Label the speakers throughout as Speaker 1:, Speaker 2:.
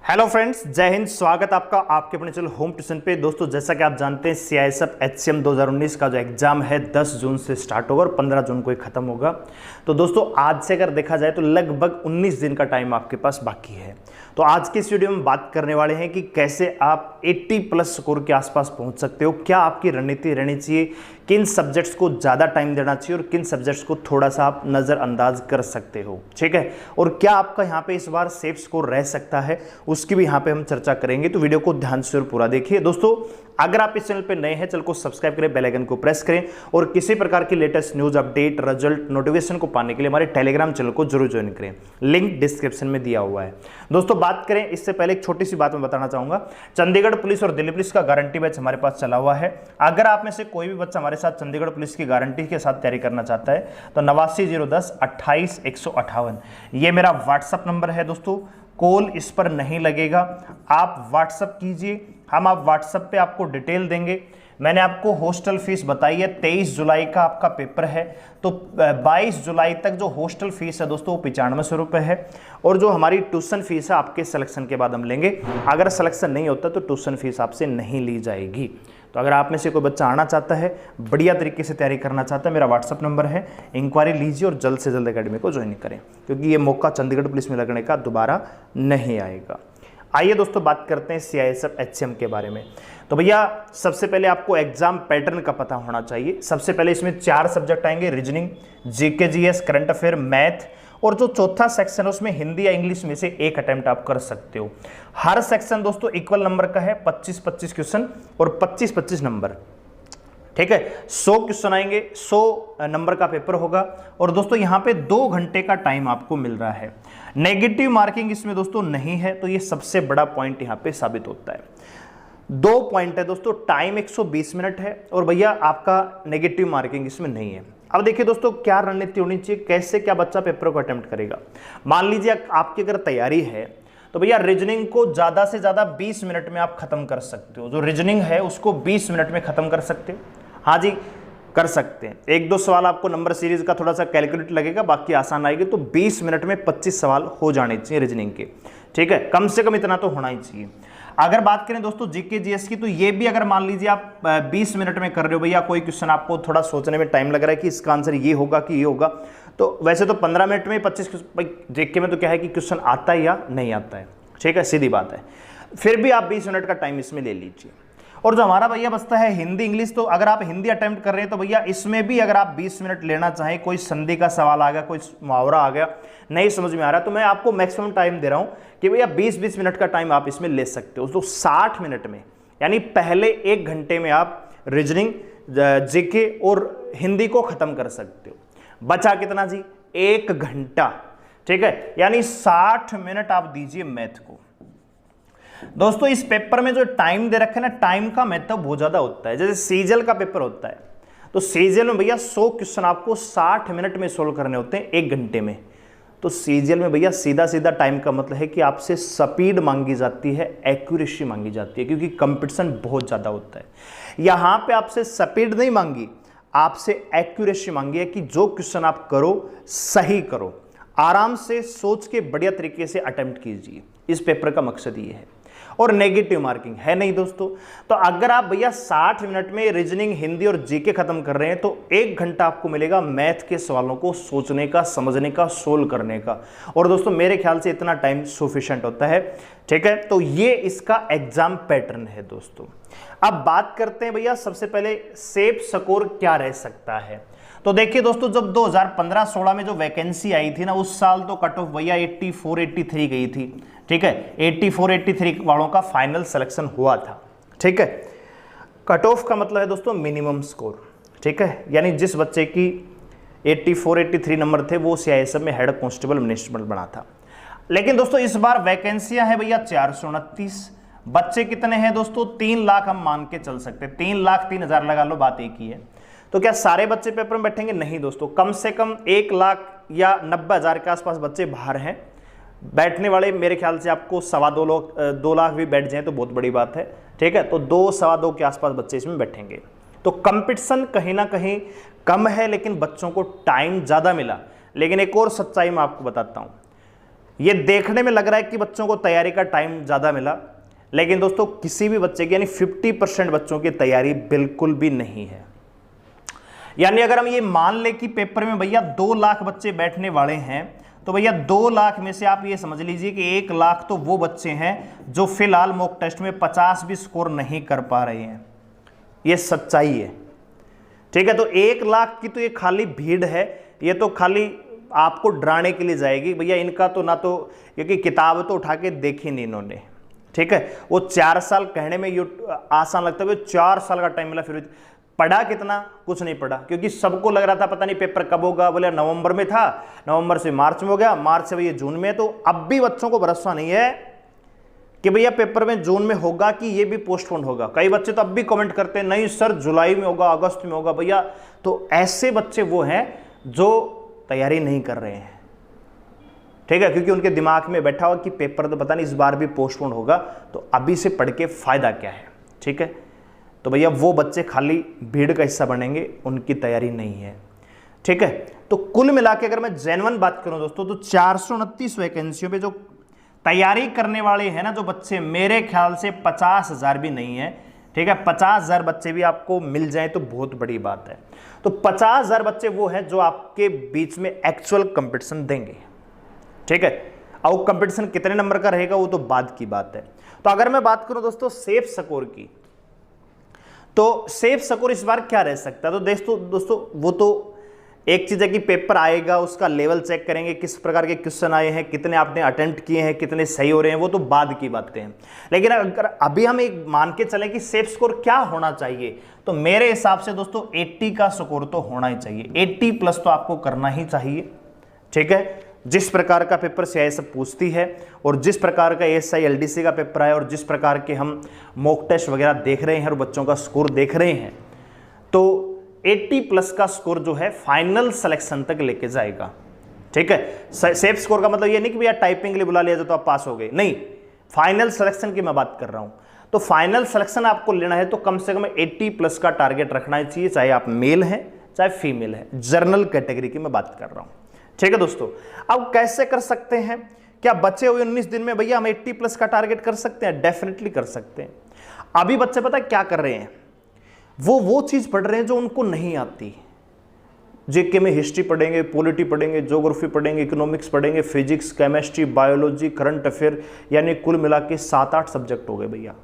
Speaker 1: Hello friends, जय हिंद। स्वागत आपका आपके अपने चैनल होम ट्यूशन पे। दोस्तों, जैसा कि आप जानते हैं CISF HCM 2019 का जो एग्जाम है 10 जून से स्टार्ट होगा और 15 जून को ही खत्म होगा। तो दोस्तों, आज से अगर देखा जाए तो लगभग 19 दिन का टाइम आपके पास बाकी है। तो आज के इस वीडियो में बात करने वाले हैं कि कैसे आप 80 प्लस स्कोर के आसपास पहुंच सकते हो, क्या आपकी रणनीति रहनी चाहिए, किन सब्जेक्ट्स को ज़्यादा टाइम देना चाहिए और किन सब्जेक्ट्स को थोड़ा सा आप नज़रअंदाज कर सकते हो। ठीक है, और क्या आपका यहाँ पे इस बार सेफ स्कोर रह सकता है, उसकी भी यहाँ पे हम चर्चा करेंगे। तो वीडियो को ध्यान से और पूरा देखिए। दोस्तों, अगर आप इस चैनल पे नए हैं, चैनल को सब्सक्राइब करें, बेल आइकन को प्रेस करें और किसी प्रकार की latest news, update, result, notification को पाने के लिए हमारे टेलीग्राम चैनल को जरूर ज्वाइन करें। लिंक डिस्क्रिप्शन में दिया हुआ है। दोस्तों, बात करें इससे पहले एक छोटी सी बात मैं बताना चाहूंगा। चंडीगढ़ पुलिस और दिल्ली पुलिस का गारंटी बैच हमारे पास चला हुआ है। अगर आप में से कोई भी बच्चा हमारे साथ चंडीगढ़ पुलिस की गारंटी के साथ तैयारी करना चाहता है तो 89 010 28 158 ये मेरा व्हाट्सअप नंबर है। दोस्तों, कॉल इस पर नहीं लगेगा, आप व्हाट्सअप कीजिए, हम आप व्हाट्सअप पे आपको डिटेल देंगे। मैंने आपको हॉस्टल फीस बताई है, 23 जुलाई का आपका पेपर है, तो 22 जुलाई तक जो हॉस्टल फीस है दोस्तों वो 9500 रुपये है। और जो हमारी ट्यूशन फीस है आपके सिलेक्शन के बाद हम लेंगे। अगर सिलेक्शन नहीं होता तो ट्यूशन फीस आपसे नहीं ली जाएगी। तो अगर आप में से कोई बच्चा आना चाहता है, बढ़िया तरीके से तैयारी करना चाहता है, मेरा व्हाट्सअप नंबर है, इंक्वायरी लीजिए और जल्द से जल्द अकेडमी को ज्वाइन करें, क्योंकि ये मौका चंडीगढ़ पुलिस में लगने का दोबारा नहीं आएगा। आइए दोस्तों, बात करते हैं CISF HCM के बारे में। तो भैया, सबसे पहले आपको एग्जाम पैटर्न का पता होना चाहिए। सबसे पहले इसमें 4 सब्जेक्ट आएंगे, reasoning, GK GS, current affair, math, और जो चौथा सेक्शन है उसमें हिंदी या इंग्लिश में से एक अटेम्प्ट आप कर सकते हो। हर सेक्शन दोस्तों इक्वल नंबर का है, 25-25 क्वेश्चन और 25-25 नंबर। ठीक है, 100 क्वेश्चन आएंगे, 100 नंबर का पेपर होगा। और दोस्तों, यहाँ पे 2 घंटे का टाइम आपको मिल रहा है। नेगेटिव मार्किंग इसमें दोस्तों नहीं है, तो ये सबसे बड़ा पॉइंट यहाँ पे साबित होता है। 2 पॉइंट है दोस्तों, टाइम 120 मिनट है और भैया आपका नेगेटिव मार्किंग इसमें नहीं है। अब देखिए दोस्तों, क्या रणनीति होनी चाहिए, कैसे क्या बच्चा पेपर को अटेम्प्ट करेगा। मान लीजिए आपकी अगर तैयारी है तो भैया रीजनिंग को ज़्यादा से ज़्यादा 20 मिनट में आप खत्म कर सकते हो। जो रीजनिंग है उसको 20 मिनट में खत्म कर सकते हो। हाँ जी, कर सकते हैं। 1-2 सवाल आपको नंबर सीरीज का थोड़ा सा कैलकुलेट लगेगा, बाकी आसान आएगी। तो 20 मिनट में 25 सवाल हो जाने चाहिए रीजनिंग के। ठीक है, कम से कम इतना तो होना ही चाहिए। अगर बात करें दोस्तों GK GS की, तो ये भी अगर मान लीजिए आप 20 मिनट में कर रहे हो, भैया कोई क्वेश्चन आपको थोड़ा सोचने में टाइम लग रहा है कि इसका आंसर ये होगा कि ये होगा, तो वैसे तो 15 मिनट में 25 GK में तो क्या है कि क्वेश्चन आता है या नहीं आता है। ठीक है, सीधी बात है। फिर भी आप 20 मिनट का टाइम इसमें ले लीजिए। और जो हमारा भैया बचता है हिंदी इंग्लिश, तो अगर आप हिंदी अटेम्प्ट कर रहे हैं तो भैया इसमें भी अगर आप 20 मिनट लेना चाहें, कोई संधि का सवाल आ गया, कोई मुहावरा आ गया, नहीं समझ में आ रहा, तो मैं आपको मैक्सिमम टाइम दे रहा हूं कि भैया 20-20 मिनट का टाइम आप इसमें ले सकते हो। तो 60 मिनट में, यानी पहले 1 घंटे में आप रीजनिंग, GK और हिंदी को खत्म कर सकते हो। बचा कितना जी? 1 घंटा। ठीक है, यानी 60 मिनट आप दीजिए मैथ को। दोस्तों, इस पेपर में जो टाइम दे रखे ना, टाइम का महत्व बहुत ज्यादा होता है। जैसे सीजल का पेपर होता है, तो सीजल में भैया 100 क्वेश्चन आपको 60 मिनट में सोल्व करने होते हैं 1 घंटे में। तो सीजल में भैया सीधा सीधा टाइम का मतलब है कि आपसे स्पीड मांगी जाती है, एक्यूरेसी मांगी जाती है, क्योंकि कंपटीशन बहुत ज्यादा होता है। यहां पे आपसे स्पीड नहीं मांगी, आपसे एक्यूरेसी मांगी है कि जो क्वेश्चन आप करो सही करो, आराम से सोच के बढ़िया तरीके से अटेम्प्ट कीजिए। इस पेपर का मकसद ये है। और नेगेटिव मार्किंग है नहीं दोस्तों। तो अगर आप भैया 60 मिनट में रीजनिंग, हिंदी और GK खत्म कर रहे हैं तो 1 घंटा आपको मिलेगा मैथ के सवालों को सोचने का, समझने का, सोल्व करने का। और दोस्तों, मेरे ख्याल से इतना टाइम सफिशिएंट होता है। ठीक है, तो ये इसका एग्जाम पैटर्न है दोस्तों। अब बात करते हैं भैया, सबसे पहले सेफ स्कोर क्या रह सकता है। तो देखिए दोस्तों, जब 2015-16 में जो वैकेंसी आई थी ना, उस साल तो कट ऑफ भैया 84-83 गई थी। ठीक है, 84-83 वालों का फाइनल सिलेक्शन हुआ था। ठीक है, कट ऑफ का मतलब है दोस्तों मिनिमम स्कोर। ठीक है, यानी जिस बच्चे की 84-83 नंबर थे वो CISF में हेड कांस्टेबल मिनिस्टर बना था। लेकिन दोस्तों, इस बार वैकेंसियां हैं भैया 429। बच्चे कितने हैं दोस्तों? 3 लाख हम मान के चल सकते हैं। 3 लाख 3,000 लगा लो, बात एक ही है। तो क्या सारे बच्चे पेपर में बैठेंगे? नहीं दोस्तों, कम से कम 1 लाख या 90,000 के आसपास बच्चे बाहर हैं। बैठने वाले मेरे ख्याल से आपको 2 लाख भी बैठ जाए तो बहुत बड़ी बात है। ठीक है, तो 2-2.25 के आसपास बच्चे इसमें बैठेंगे। तो कंपटीशन कहीं ना कहीं कम है, लेकिन बच्चों को टाइम ज़्यादा मिला। लेकिन एक और सच्चाई मैं आपको बताता हूँ, ये देखने में लग रहा है कि बच्चों को तैयारी का टाइम ज़्यादा मिला, लेकिन दोस्तों किसी भी बच्चे की यानी 50% बच्चों की तैयारी बिल्कुल भी नहीं है। यानी अगर हम ये मान लें कि पेपर में भैया 2 लाख बच्चे बैठने वाले हैं, तो भैया 2 लाख में से आप ये समझ लीजिए कि 1 लाख तो वो बच्चे हैं जो फिलहाल मॉक टेस्ट में 50 भी स्कोर नहीं कर पा रहे हैं। ये सच्चाई है, ठीक है। तो 1 लाख की तो ये खाली भीड़ है, ये तो खाली आपको डराने के लिए जाएगी। भैया इनका तो ना तो, क्योंकि किताब तो उठा के देखी नहीं इन्होंने, ठीक है। वो 4 साल कहने में आसान लगता है, 4 साल का टाइम मिला, फिर पढ़ा कितना, कुछ नहीं पढ़ा, क्योंकि सबको लग रहा था पता नहीं पेपर कब होगा। बोले नवंबर में था, नवंबर से मार्च में हो गया, मार्च से भैया जून में। तो अब भी बच्चों को भरोसा नहीं है कि भैया पेपर में जून में होगा कि ये भी पोस्टपोन होगा। कई बच्चे तो अब भी कमेंट करते हैं नहीं सर जुलाई में होगा, अगस्त में होगा। भैया तो ऐसे बच्चे वो हैं जो तैयारी नहीं कर रहे हैं, ठीक है, क्योंकि उनके दिमाग में बैठा हुआ कि पेपर तो पता नहीं इस बार भी पोस्टपोन होगा, तो अभी से पढ़ के फायदा क्या है, ठीक है। तो भैया वो बच्चे खाली भीड़ का हिस्सा बनेंगे, उनकी तैयारी नहीं है, ठीक है। तो कुल मिला के अगर मैं जेन्युइन बात करूं दोस्तों, तो 429 वैकेंसियों पे जो तैयारी करने वाले हैं ना जो बच्चे, मेरे ख्याल से 50,000 भी नहीं है, ठीक है। 50,000 बच्चे भी आपको मिल जाए तो बहुत बड़ी बात है। तो 50,000 बच्चे वो हैं जो आपके बीच में एक्चुअल कंपटीशन देंगे, ठीक है। और कंपटीशन कितने नंबर का रहेगा वो तो बाद की बात है। तो अगर मैं बात करूं दोस्तों सेफ स्कोर की, तो सेफ स्कोर इस बार क्या रह सकता है। तो दोस्तों वो तो एक चीज है कि पेपर आएगा, उसका लेवल चेक करेंगे, किस प्रकार के क्वेश्चन आए हैं, कितने आपने अटेम्प्ट किए हैं, कितने सही हो रहे हैं, वो तो बाद की बातें हैं। लेकिन अगर अभी हम एक मान के चलें कि सेफ स्कोर क्या होना चाहिए, तो मेरे हिसाब से दोस्तों 80 का स्कोर तो होना ही चाहिए। 80 प्लस तो आपको करना ही चाहिए, ठीक है। जिस प्रकार का पेपर CISF पूछती है और जिस प्रकार का ASI LDC का पेपर है और जिस प्रकार के हम मॉक टेस्ट वगैरह देख रहे हैं और बच्चों का स्कोर देख रहे हैं, तो 80 प्लस का स्कोर जो है फाइनल सिलेक्शन तक लेके जाएगा, ठीक है। सेफ स्कोर का मतलब ये नहीं कि भैया टाइपिंग के लिए बुला लिया तो आप पास हो गए, नहीं, फाइनल सिलेक्शन की मैं बात कर रहा हूं। तो फाइनल सिलेक्शन आपको लेना है तो कम से कम 80 प्लस का टारगेट रखना ही चाहिए, चाहे आप मेल हैं चाहे फीमेल है, जर्नल कैटेगरी की मैं बात कर रहा हूं, ठीक है दोस्तों। अब कैसे कर सकते हैं, क्या बचे हुए 19 दिन में भैया हम 80 प्लस का टारगेट कर सकते हैं? डेफिनेटली कर सकते हैं। अभी बच्चे पता है क्या कर रहे हैं, वो चीज पढ़ रहे हैं जो उनको नहीं आती। जीके में हिस्ट्री पढ़ेंगे, पॉलिटी पढ़ेंगे, ज्योग्राफी पढ़ेंगे, इकोनॉमिक्स पढ़ेंगे, physics, chemistry, biology, current affair, यानी कुल मिला के 7-8 सब्जेक्ट हो गए भैया।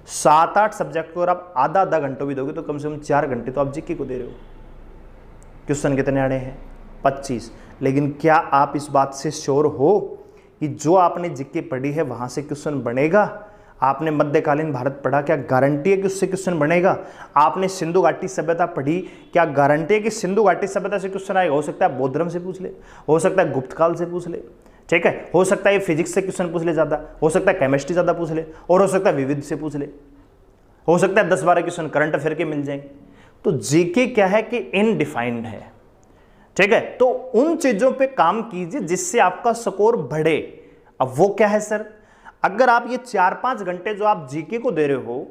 Speaker 1: 7-8 सब्जेक्ट को अगर आप आधा घंटा भी दोगे तो कम से कम 4 घंटे तो आप जीके को दे रहे हो। क्वेश्चन कितने आने हैं? 25। लेकिन क्या आप इस बात से श्योर हो कि जो आपने जीके पढ़ी है वहां से क्वेश्चन बनेगा? आपने मध्यकालीन भारत पढ़ा, क्या गारंटी है कि उससे क्वेश्चन बनेगा? आपने सिंधु घाटी सभ्यता पढ़ी, क्या गारंटी है कि सिंधु घाटी सभ्यता से क्वेश्चन आएगा? हो सकता है बौद्ध धर्म से पूछ ले, हो सकता है गुप्त काल से पूछ ले, ठीक है, हो सकता है फिजिक्स से क्वेश्चन पूछ ले ज्यादा, हो सकता है केमिस्ट्री ज्यादा पूछ ले, और हो सकता है विविध से पूछ ले, हो सकता है 10-12 क्वेश्चन करंट अफेयर के मिल जाएंगे। तो जीके क्या है कि इनडिफाइंड है, ठीक है। तो उन चीजों पे काम कीजिए जिससे आपका स्कोर बढ़े। अब वो क्या है सर? अगर आप ये 4-5 घंटे जो आप जीके को दे रहे हो,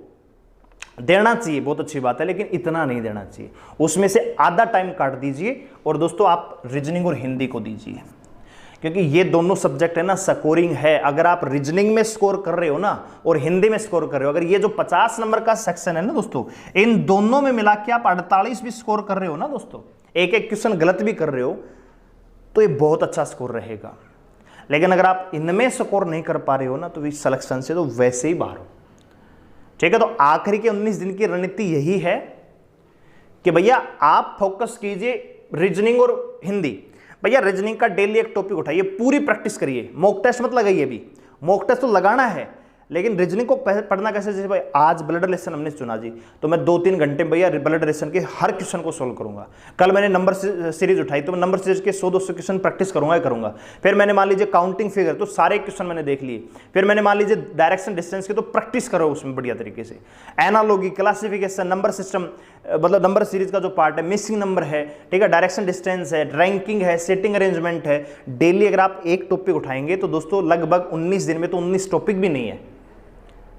Speaker 1: देना चाहिए, बहुत अच्छी बात है, लेकिन इतना नहीं देना चाहिए। उसमें से आधा टाइम काट दीजिए और दोस्तों आप रीजनिंग और हिंदी को दीजिए, क्योंकि ये दोनों सब्जेक्ट है ना स्कोरिंग है। अगर आप रीजनिंग में स्कोर कर रहे हो ना और हिंदी में स्कोर कर रहे हो, अगर ये जो 50 नंबर का सेक्शन है ना दोस्तों, इन दोनों में मिला के आप 48 भी स्कोर कर रहे हो ना दोस्तों, एक एक क्वेश्चन गलत भी कर रहे हो, तो ये बहुत अच्छा स्कोर रहेगा। लेकिन अगर आप इनमें स्कोर नहीं कर पा रहे हो ना, तो इस सिलेक्शन से तो वैसे ही बाहर हो, ठीक है। तो आखिरी के 19 दिन की रणनीति यही है कि भैया आप फोकस कीजिए रीजनिंग और हिंदी। भैया रीजनिंग का डेली एक टॉपिक उठाइए, पूरी प्रैक्टिस करिए। मॉक टेस्ट मत लगाइए, अभी मॉक टेस्ट तो लगाना है, लेकिन रीजनिंग को पढ़ना कैसे? जैसे भाई आज ब्लड रिलेशन हमने चुना जी, तो मैं 2-3 घंटे भैया ब्लड रिलेशन के हर क्वेश्चन को सोल्व करूंगा। कल मैंने नंबर सीरीज उठाई तो मैं नंबर सीरीज के 100-200 क्वेश्चन प्रैक्टिस करूंगा। फिर मैंने मान लीजिए काउंटिंग फिगर, तो सारे क्वेश्चन मैंने देख लिए। फिर मैंने मान लीजिए डायरेक्शन डिस्टेंस के, तो प्रैक्टिस करो उसमें बढ़िया तरीके से। एनालॉगी, क्लासिफिकेशन, नंबर सिस्टम, मतलब नंबर सीरीज का जो पार्ट है, मिसिंग नंबर है, ठीक है, डायरेक्शन डिस्टेंस है, रैंकिंग है, सेटिंग अरेंजमेंट है। डेली अगर आप एक टॉपिक उठाएंगे तो दोस्तों लगभग 19 दिन में तो 19 टॉपिक भी नहीं है,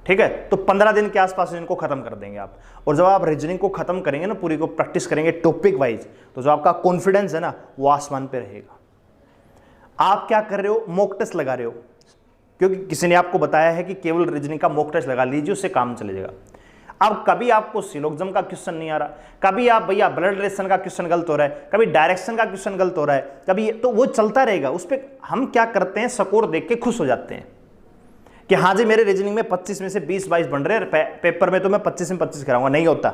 Speaker 1: ठीक है। तो 15 दिन के आसपास इनको खत्म कर देंगे आप। और जब आप रीजनिंग को खत्म करेंगे ना, पूरी को प्रैक्टिस करेंगे टॉपिक वाइज, तो जो आपका कॉन्फिडेंस है ना वो आसमान पे रहेगा। आप क्या कर रहे हो, मॉक टेस्ट लगा रहे हो, क्योंकि किसी ने आपको बताया है कि केवल रीजनिंग का मॉक टेस्ट लगा लीजिए, उससे काम चले जाएगा। अब कभी आपको सिलोग्जम का क्वेश्चन नहीं आ रहा, कभी आप भैया ब्लड रिलेशन का क्वेश्चन गलत हो रहा है, कभी डायरेक्शन का क्वेश्चन गलत हो रहा है, कभी तो वो चलता रहेगा। उस पर हम क्या करते हैं, स्कोर देख के खुश हो जाते हैं कि हाँ जी मेरे रीजनिंग में 25 में से 20-22 बन रहे हैं, पेपर में तो मैं 25 में 25 कराऊंगा। नहीं होता।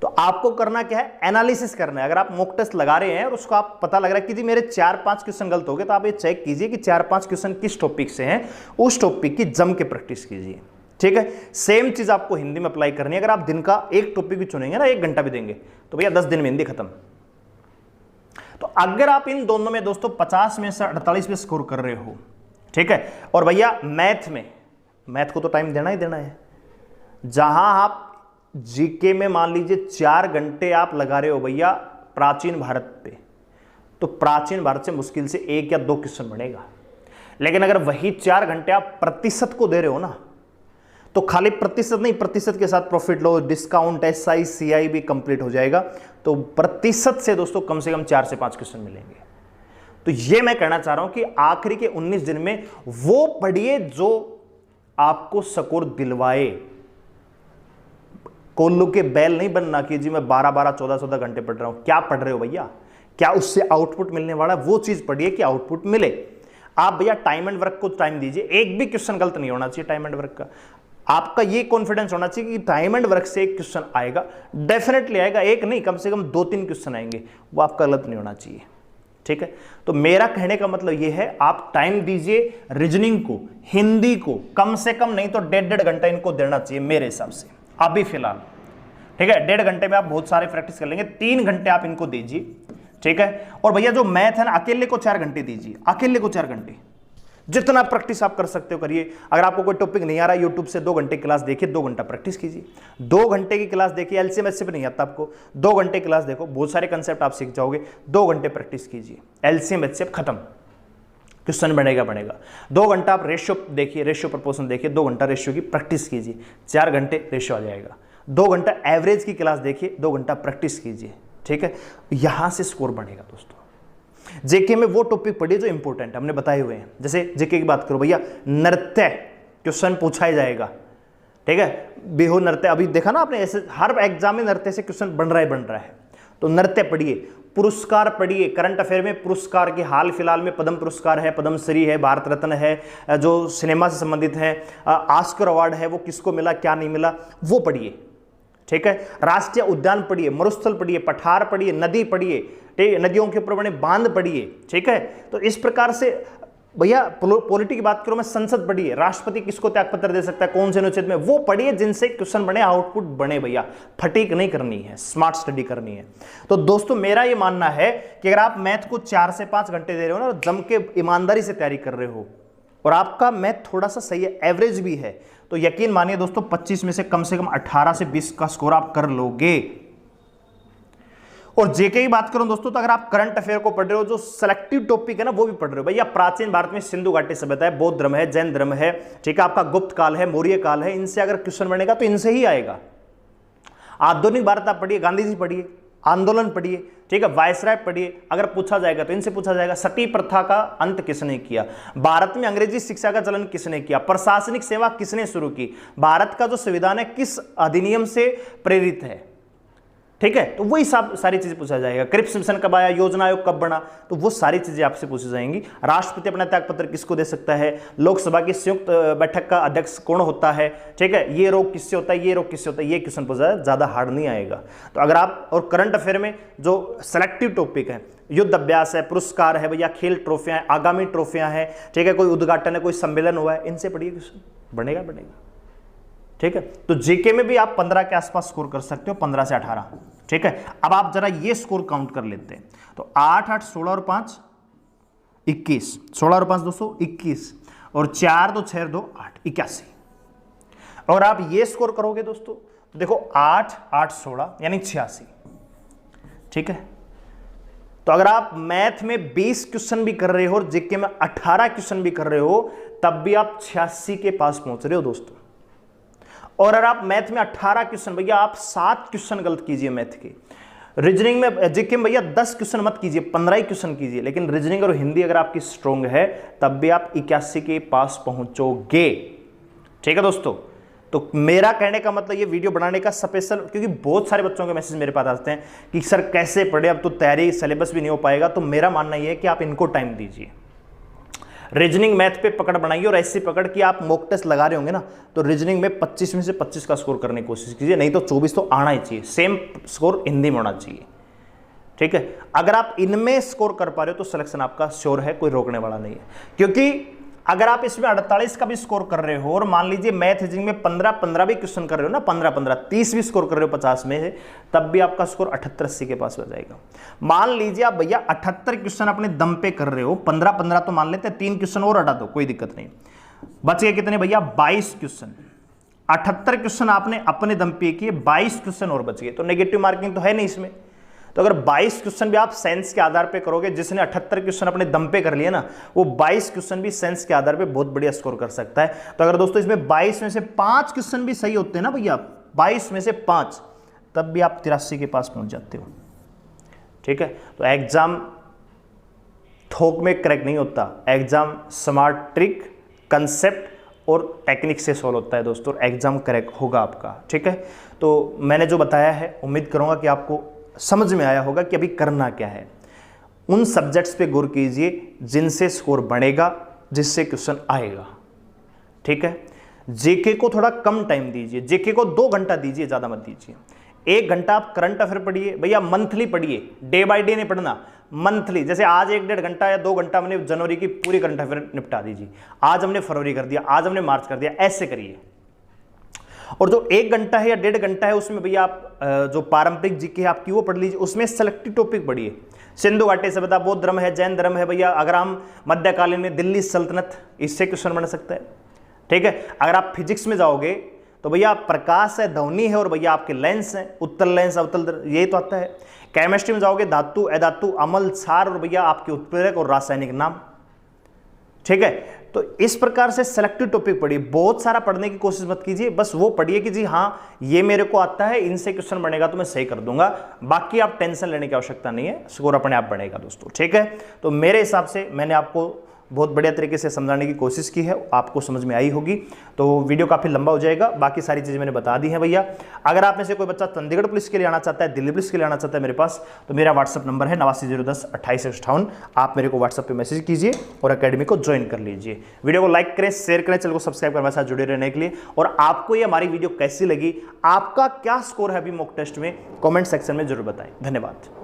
Speaker 1: तो आपको करना क्या है, एनालिसिस करना है। अगर आप मॉक टेस्ट लगा रहे हैं और उसको आप पता लग रहा है कि जी मेरे 4-5 क्वेश्चन गलत हो गए, तो आप ये चेक कीजिए कि 4-5 क्वेश्चन किस टॉपिक से हैं, उस टॉपिक की जम के प्रैक्टिस कीजिए। ठीक है, सेम चीज आपको हिंदी में अप्लाई करनी है। अगर आप दिन का एक टॉपिक भी चुनेंगे ना, 1 घंटा भी देंगे, तो भैया 10 दिन में हिंदी खत्म। तो अगर आप इन दोनों में दोस्तों 50 में से 48 पे स्कोर कर रहे हो, ठीक है, और भैया मैथ को तो टाइम देना ही देना है। जहां आप जीके में मान लीजिए 4 घंटे आप लगा रहे हो भैया प्राचीन भारत पे, तो प्राचीन भारत से मुश्किल से 1 या 2 क्वेश्चन बनेगा। लेकिन अगर वही 4 घंटे आप प्रतिशत को दे रहे हो ना, तो खाली प्रतिशत नहीं, प्रतिशत के साथ प्रॉफिट लो, डिस्काउंट, एसआई, सीआई भी कंप्लीट हो जाएगा। तो प्रतिशत से दोस्तों कम से कम 4 से 5 क्वेश्चन मिलेंगे। तो ये मैं कहना चाह रहा हूं कि आखिरी के 19 दिन में वो पढ़िए जो आपको स्कोर दिलवाए। कोल्लू के बैल नहीं बनना कि जी मैं 12-12, 14-14 घंटे पढ़ रहा हूं। क्या पढ़ रहे हो भैया, क्या उससे आउटपुट मिलने वाला, वो चीज पढ़िए कि आउटपुट मिले। आप भैया टाइम एंड वर्क को टाइम दीजिए, एक भी क्वेश्चन गलत नहीं होना चाहिए टाइम एंड वर्क का। आपका ये कॉन्फिडेंस होना चाहिए कि टाइम एंड वर्क से एक क्वेश्चन आएगा, डेफिनेटली आएगा, एक नहीं कम से कम 2-3 क्वेश्चन आएंगे, वो आपका गलत नहीं होना चाहिए। ठीक है, तो मेरा कहने का मतलब ये है, आप टाइम दीजिए रीजनिंग को, हिंदी को कम से कम नहीं तो 1.5 घंटा इनको देना चाहिए मेरे हिसाब से अभी फिलहाल। ठीक है, 1.5 घंटे में आप बहुत सारे प्रैक्टिस कर लेंगे, 3 घंटे आप इनको दीजिए। ठीक है, और भैया जो मैथ है ना, अकेले को 4 घंटे दीजिए, अकेले को 4 घंटे, जितना प्रैक्टिस आप कर सकते हो करिए। अगर आपको कोई टॉपिक नहीं आ रहा, यूट्यूब से 2 घंटे क्लास देखिए, 2 घंटा प्रैक्टिस कीजिए। 2 घंटे की क्लास देखिए, एलसीएम एचसीएफ नहीं आता आपको, 2 घंटे क्लास देखो, बहुत सारे कंसेप्ट आप सीख जाओगे। 2 घंटे प्रैक्टिस कीजिए, एलसीएम एचसीएफ खत्म, क्वेश्चन बनेगा। 2 घंटा आप रेशियो देखिए, रेशियो प्रपोर्शन देखिए, 2 घंटा रेशियो की प्रैक्टिस कीजिए, 4 घंटे रेशियो आ जाएगा। 2 घंटा एवरेज की क्लास देखिए, 2 घंटा प्रैक्टिस कीजिए। ठीक है, यहां से स्कोर बढ़ेगा दोस्तों। जेके में वो टॉपिक पढ़िए जो इंपॉर्टेंट हमने बताए हुए हैं। जैसे जेके की बात करो भैया, नृत्य क्वेश्चन पूछा ही जाएगा। ठीक है, बिहू नृत्य, अभी देखा ना आपने, ऐसे हर एग्जाम में नृत्य से क्वेश्चन बन रहा है। तो नृत्य पढ़िए, पुरस्कार पढ़िए, करंट अफेयर में पुरस्कार के हाल फिलहाल में पद्म पुरस्कार है, पद्मश्री है, भारत रत्न है, जो सिनेमा से संबंधित है, ऑस्कर अवार्ड है, वो किसको मिला क्या नहीं मिला, वो पढ़िए। ठीक है, राष्ट्रीय उद्यान पढ़िए, मरुस्थल पढ़िए, पठार पढ़िए, नदी पढ़िए, ठीक है, नदियों के ऊपर बने बांध पढ़िए। ठीक है, तो इस प्रकार से भैया पॉलिटी की बात करो, मैं संसद पढ़िए, राष्ट्रपति किसको त्यागपत्र दे सकता है, कौन से अनुच्छेद में, वो पढ़िए जिनसे क्वेश्चन बने, आउटपुट बने। भैया फटीक नहीं करनी है, स्मार्ट स्टडी करनी है। तो दोस्तों मेरा ये मानना है कि अगर आप मैथ को 4 से 5 घंटे दे रहे हो ना, जम के ईमानदारी से तैयारी कर रहे हो, और आपका मैथ थोड़ा सा सही है, एवरेज भी है, तो यकीन मानिए दोस्तों 25 में से कम 18 से 20 का स्कोर आप कर लोगे। और जेके की बात करूं दोस्तों, तो अगर आप करंट अफेयर को पढ़ रहे हो, जो सेलेक्टिव टॉपिक है ना वो भी पढ़ रहे हो, भैया प्राचीन भारत में सिंधु घाटी सभ्यता है, बौद्ध धर्म है, जैन धर्म है, ठीक है, आपका गुप्त काल है, मौर्य काल है, इनसे अगर क्वेश्चन बनेगा तो इनसे ही आएगा। आधुनिक भारत आप पढ़िए, गांधी जी पढ़िए, आंदोलन पढ़िए, ठीक है, वायसराय पढ़िए, अगर पूछा जाएगा तो इनसे पूछा जाएगा। सती प्रथा का अंत किसने किया, भारत में अंग्रेजी शिक्षा का चलन किसने किया, प्रशासनिक सेवा किसने शुरू की, भारत का जो संविधान है किस अधिनियम से प्रेरित है। ठीक है, तो वही सारी चीजें पूछा जाएगा। क्रिप्स मिशन कब आया, योजना आयोग कब बना, तो वो सारी चीजें आपसे पूछी जाएंगी। राष्ट्रपति अपना त्यागपत्र किसको दे सकता है, लोकसभा की संयुक्त बैठक का अध्यक्ष कौन होता है, ठीक है, ये रोग किससे होता है, ये रोग किससे होता है, ये क्वेश्चन पूछा जाए, ज्यादा हार्ड नहीं आएगा। तो अगर आप, और करंट अफेयर में जो सेलेक्टिव टॉपिक है, युद्ध अभ्यास है, पुरस्कार है, भैया खेल ट्रॉफियां हैं, आगामी ट्रॉफियां हैं, ठीक है, कोई उद्घाटन है, कोई सम्मेलन हुआ है, इनसे पढ़िए, क्वेश्चन बनेगा। ठीक है, तो जीके में भी आप 15 के आसपास स्कोर कर सकते हो, 15 से 18। ठीक है, अब आप जरा ये स्कोर काउंट कर लेते हैं, तो 8, 8, 16 और 5 21, 16 और 5 दोस्तों 21, और 4, 2, 6, 2, 8 81। और आप ये स्कोर करोगे दोस्तों, तो देखो 8, 8, 16 यानी 86। ठीक है, तो अगर आप मैथ में 20 क्वेश्चन भी कर रहे हो और जीके में 18 क्वेश्चन भी कर रहे हो, तब भी आप 86 के पास पहुंच रहे हो दोस्तों। और अगर आप मैथ में 18 क्वेश्चन, भैया आप 7 क्वेश्चन गलत कीजिए मैथ के, रीजनिंग में जीके में भैया 10 क्वेश्चन मत कीजिए, 15 ही क्वेश्चन कीजिए, लेकिन रीजनिंग और हिंदी अगर आपकी स्ट्रोंग है तब भी आप 81 के पास पहुंचोगे। ठीक है दोस्तों, तो मेरा कहने का मतलब ये वीडियो बनाने का स्पेशल, क्योंकि बहुत सारे बच्चों के मैसेज मेरे पास आते हैं कि सर कैसे पढ़े, अब तो तैयारी सिलेबस भी नहीं हो पाएगा। तो मेरा मानना ये है कि आप इनको टाइम दीजिए, रीजनिंग मैथ पे पकड़ बनाइए, और ऐसी पकड़ कि आप मॉक टेस्ट लगा रहे होंगे ना, तो रीजनिंग में 25 में से 25 का स्कोर करने की कोशिश कीजिए, नहीं तो 24 तो आना ही चाहिए। सेम स्कोर हिंदी में होना चाहिए। ठीक है, अगर आप इनमें स्कोर कर पा रहे हो तो सिलेक्शन आपका श्योर है, कोई रोकने वाला नहीं है। क्योंकि अगर आप इसमें 48 का भी स्कोर कर रहे हो, और मान लीजिए मैथ रीजनिंग में 15 भी क्वेश्चन कर रहे हो ना, 15 30 भी स्कोर कर रहे हो 50 में से, तब भी आपका स्कोर 78-80 के पास हो जाएगा। मान लीजिए आप भैया 78 क्वेश्चन अपने दम पे कर रहे हो, 15 तो मान लेते हैं, 3 क्वेश्चन और हटा दो, कोई दिक्कत नहीं। बच गए कितने भैया? 22 क्वेश्चन। 78 क्वेश्चन आपने अपने दम पे किए, 22 क्वेश्चन और बच गए, तो नेगेटिव मार्किंग तो है नहीं इसमें। तो अगर 22 क्वेश्चन भी आप साइंस के आधार पे करोगे, जिसने 78 क्वेश्चन अपने दम पे कर लिए ना, वो 22 क्वेश्चन भी साइंस के आधार पे बहुत बढ़िया स्कोर कर सकता है। तो अगर दोस्तों इसमें 22 में से 5 क्वेश्चन भी सही होते हैं ना भैया, 22 में से 5, तब भी आप 83 के पास पहुंच जाते हो। ठीक है, तो एग्जाम थोक में क्रैक नहीं होता, एग्जाम स्मार्ट ट्रिक, कंसेप्ट और टेक्निक से सॉल्व होता है दोस्तों, एग्जाम क्रैक होगा आपका। ठीक है, तो मैंने जो बताया है, उम्मीद करूंगा कि आपको समझ में आया होगा कि अभी करना क्या है। उन सब्जेक्ट्स पे गौर कीजिए जिनसे स्कोर बढ़ेगा, जिससे क्वेश्चन आएगा। ठीक है, जेके को थोड़ा कम टाइम दीजिए, जेके को 2 घंटा दीजिए, ज्यादा मत दीजिए। 1 घंटा आप करंट अफेयर पढ़िए भैया, मंथली पढ़िए, डे बाय डे नहीं पढ़ना, मंथली। जैसे आज 1-1.5 घंटा या 2 घंटा हमने जनवरी की पूरी करंट अफेयर निपटा दीजिए, आज हमने फरवरी कर दिया, आज हमने मार्च कर दिया, ऐसे करिए। और जो 1 घंटा है या 1.5 घंटा है, उसमें भैया आप जो पारंपरिक जीके है आपकी वो पढ़ लीजिए, उसमें सेलेक्टिव टॉपिक पढ़िए। सिंधु घाटी सभ्यता, बौद्ध धर्म है, जैन धर्म है भैया, अगर हम मध्यकालीन में दिल्ली सल्तनत, इससे क्वेश्चन बन सकता है। ठीक है, अगर आप फिजिक्स में जाओगे तो भैया प्रकाश है, ध्वनि है, और भैया आपके लेंस है, उत्तल लेंस, अवतल, यही तो आता है। केमिस्ट्री में जाओगे धातु, अधातु, अम्ल, क्षार, और भैया आपके उत्प्रेरक और रासायनिक नाम। ठीक है, तो इस प्रकार से सेलेक्टिव टॉपिक पढ़िए, बहुत सारा पढ़ने की कोशिश मत कीजिए, बस वो पढ़िए कि जी हाँ ये मेरे को आता है, इनसे क्वेश्चन बनेगा तो मैं सही कर दूंगा, बाकी आप टेंशन लेने की आवश्यकता नहीं है, स्कोर अपने आप बढ़ेगा दोस्तों। ठीक है, तो मेरे हिसाब से मैंने आपको बहुत बढ़िया तरीके से समझाने की कोशिश की है, आपको समझ में आई होगी। तो वीडियो काफ़ी लंबा हो जाएगा, बाकी सारी चीज़ें मैंने बता दी हैं भैया। अगर आप में से कोई बच्चा चंडीगढ़ पुलिस के लिए आना चाहता है, दिल्ली पुलिस के लिए आना चाहता है मेरे पास, तो मेरा व्हाट्सअप नंबर है 89102858। आप मेरे को व्हाट्सअप पे मैसेज कीजिए और अकेडमी को ज्वाइन कर लीजिए। वीडियो को लाइक करें, शेयर करें, चैनल को सब्सक्राइब कर मेरे साथ जुड़े रहने के लिए। और आपको ये हमारी वीडियो कैसी लगी, आपका क्या स्कोर है अभी मॉक टेस्ट में, कॉमेंट सेक्शन में जरूर बताएं। धन्यवाद।